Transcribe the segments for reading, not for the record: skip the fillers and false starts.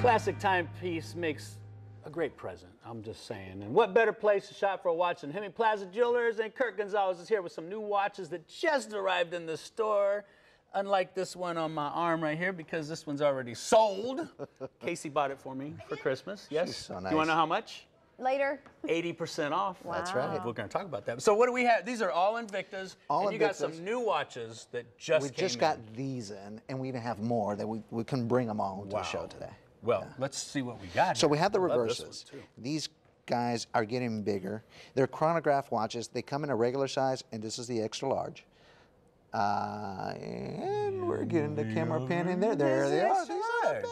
Classic timepiece makes a great present, I'm just saying. And what better place to shop for a watch than Hemming Plaza Jewelers? And Kurt Gonzalez is here with some new watches that just arrived in the store. Unlike this one on my arm right here, because this one's already sold. Casey bought it for me for Christmas. Yes? She's so nice. You want to know how much? Later. 80% off. Wow. That's right. We're going to talk about that. So what do we have? These are all Invictas. All and you got some new watches that just came in. We just got these in, and we even have more that we can bring them all to the show today. Well, let's see what we got. So here. we have the I love reverses. this one, too. These guys are getting bigger. They're chronograph watches. They come in a regular size, and this is the extra large. And we're getting the camera pin in there. There they are. These are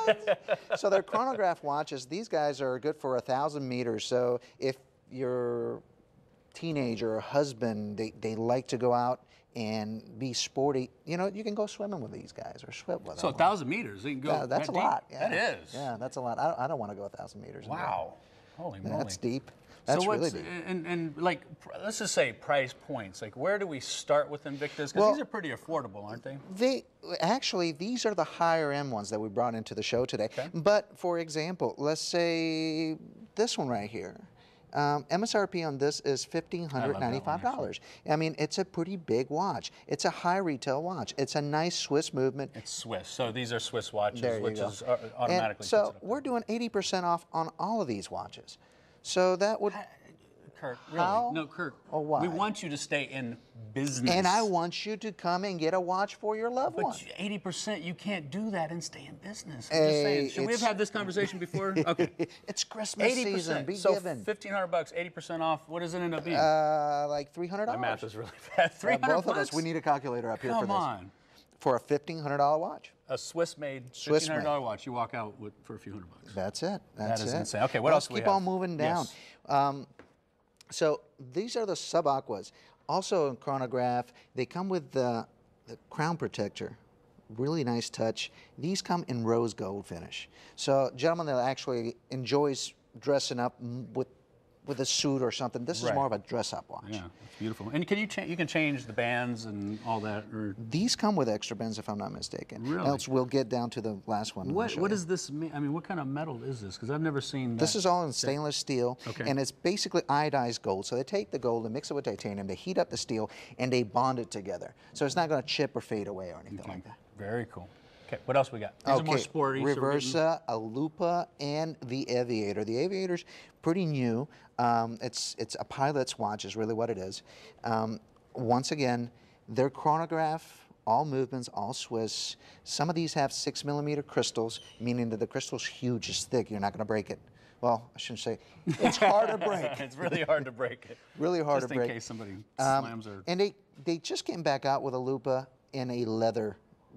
the big ones. So they're chronograph watches. These guys are good for 1,000 meters. So if your teenager or husband, they like to go out and be sporty, you know, you can go swimming with these guys or swim with them. So 1,000 meters, you can go. Yeah, that's a lot. Yeah. That is. Yeah, that's a lot. I don't want to go 1,000 meters. Wow. Holy moly. That's deep. That's so really deep. And like, let's just say price points. Like, where do we start with Invictas? Because these are pretty affordable, aren't they? Actually, these are the higher end ones that we brought into the show today. Okay. But for example, let's say this one right here. MSRP on this is $1,595. I mean, it's a pretty big watch. It's a high retail watch. It's a nice Swiss movement. It's Swiss, so these are Swiss watches, which is automatically. And so we're doing 80% off on all of these watches. So that would. Kirk, really? No, Kirk. Oh, why? We want you to stay in business. And I want you to come and get a watch for your loved one. But 80%, you can't do that and stay in business. I'm just saying. Should we have had this conversation before? Okay. It's Christmas season. Be so given. $1,500, 80% off. What does it end up being? Like $300. My math is really fast. $300. Both of us. We need a calculator up here for this. Come on. For a $1,500 watch. A Swiss-made $1,500 watch. You walk out with for a few $100. That's it. That is insane. Okay, what else do we have? Keep on moving down. Yes. So these are the sub-aquas. Also in chronograph, they come with the crown protector. Really nice touch. These come in rose gold finish. So gentlemen that actually enjoys dressing up with a suit or something, this is more of a dress-up watch. Yeah, it's beautiful. And can you can change the bands and all that? Or? These come with extra bands, if I'm not mistaken. Really? Else we'll get down to the last one. What does this mean? I mean, what kind of metal is this? Because I've never seen that. This is all in stainless steel, and it's basically iodized gold. So they take the gold and mix it with titanium, they heat up the steel, and they bond it together. So it's not going to chip or fade away or anything like that. Very cool. Okay, what else we got? These are more sporty. Reversa, a Lupa, and the Aviator. The Aviator's pretty new. It's a pilot's watch is really what it is. Once again, they're chronograph, all movements, all Swiss. Some of these have 6mm crystals, meaning that the crystal's huge, it's thick, you're not going to break it. Well, I shouldn't say, it's hard to break. It's really hard to break it. Really hard to break. Just in case somebody slams or... And they just came back out with a Lupa in a leather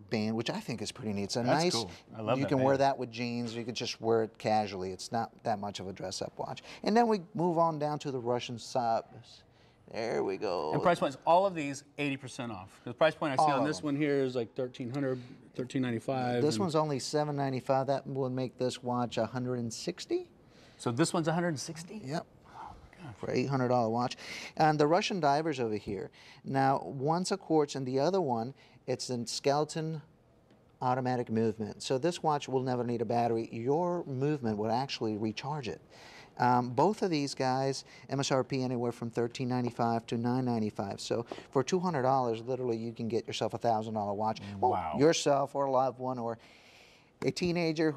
band, which I think is pretty neat. It's a nice, cool. I love you can wear that with jeans, you can just wear it casually. It's not that much of a dress-up watch. And then we move on down to the Russian subs. There we go. And price points, all of these 80% off. The price point I see on this one here is like $1,300, $1,395. This one's only $795. That will make this watch $160. So this one's $160? Yep. For $800 watch. And the Russian divers over here. Now, one's a quartz and the other one, it's in skeleton automatic movement. So this watch will never need a battery. Your movement will actually recharge it. Both of these guys, MSRP anywhere from $1,395 to $995. So for $200, literally, you can get yourself a $1,000 watch. Well, wow. Yourself or a loved one or a teenager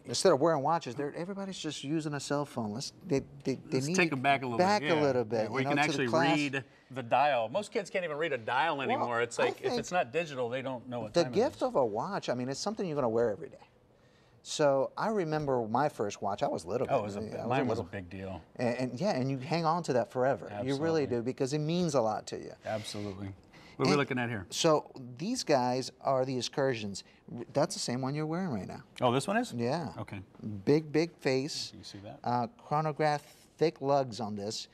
instead of wearing watches, everybody's just using a cell phone. Let's take them back a little bit. A little bit. Where you can actually read the dial. Most kids can't even read a dial anymore. Well, it's like if it's not digital, they don't know what time it is. The gift of a watch, I mean, it's something you're going to wear every day. So I remember my first watch. I was little. Mine was a big deal. And you hang on to that forever. Absolutely. You really do, because it means a lot to you. Absolutely. What are we looking at here? So these guys are the Excursions. That's the same one you're wearing right now. Oh, this one is? Yeah. Okay. Big face. You see that? Chronograph, thick lugs on this,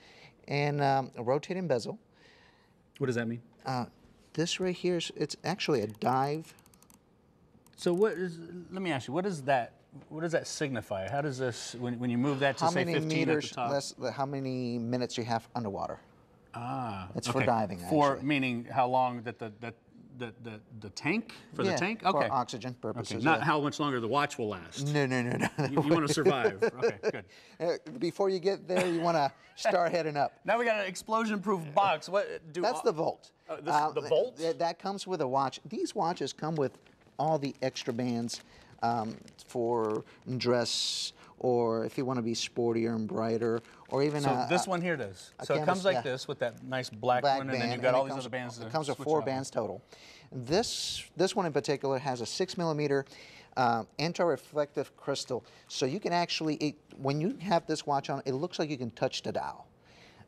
and a rotating bezel. What does that mean? This right here, it's actually a dive. So let me ask you, what does that signify? How does this, when you move that to say 15 at the top? How many minutes you have underwater. Ah, it's for diving, actually. For meaning how long that the tank for Yeah, the tank? for Okay. oxygen purposes. Okay. Not yeah. how much longer the watch will last. No. You want to survive. Okay, good. Before you get there, you want to start heading up. Now we got an explosion-proof box. What do? That's the Volt. The Volt? That comes with a watch. These watches come with all the extra bands for dress, or if you want to be sportier and brighter, or even So this one here does. So it canvas, comes like yeah. this with that nice black black one, band, and then you've got all it these comes- other bands. It comes with switch 4 off. bands total. This one in particular has a 6mm anti-reflective crystal, so you can actually, when you have this watch on, it looks like you can touch the dial.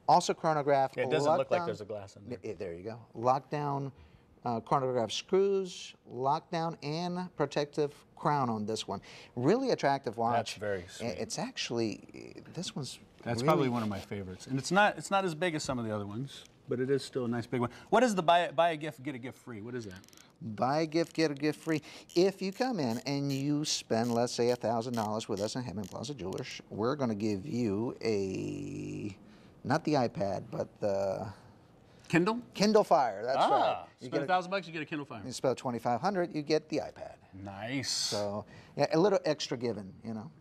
Also chronograph. Yeah, it doesn't look like lockdown- there's a glass in there. There you go. Lockdown chronograph screws, lockdown, and protective crown on this one. Really attractive watch. That's very sweet. It's actually, this one's That's really, probably one of my favorites, and it's not as big as some of the other ones, but it is still a nice big one. What is the buy a gift, get a gift free? What is that? Buy a gift, get a gift free. If you come in and you spend, let's say, $1,000 with us in Hemming Plaza Jewelers, we're going to give you not the iPad, but the Kindle? Kindle Fire. That's right. You Spend get $1,000, you get a Kindle Fire. you spend $2,500, you get the iPad. Nice. So yeah, a little extra given,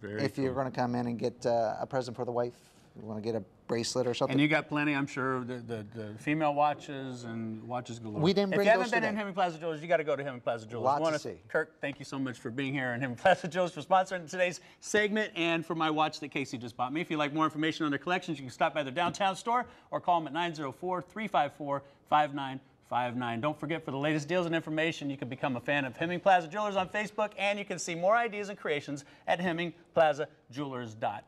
Very if you're going to come in and get a present for the wife, you want to get a bracelet or something. And you got plenty, I'm sure, the female watches and watches galore. We didn't If bring you haven't those been in today. Hemming Plaza Jewelers, you got to go to Hemming Plaza Jewelers. Lots We wanna- to see. Kirk, thank you so much for being here in Hemming Plaza Jewelers, for sponsoring today's segment, and for my watch that Casey just bought me. If you'd like more information on their collections, you can stop by their downtown store or call them at 904-354-5959. Don't forget, for the latest deals and information, you can become a fan of Hemming Plaza Jewelers on Facebook, and you can see more ideas and creations at HemmingPlazaJewelers.com.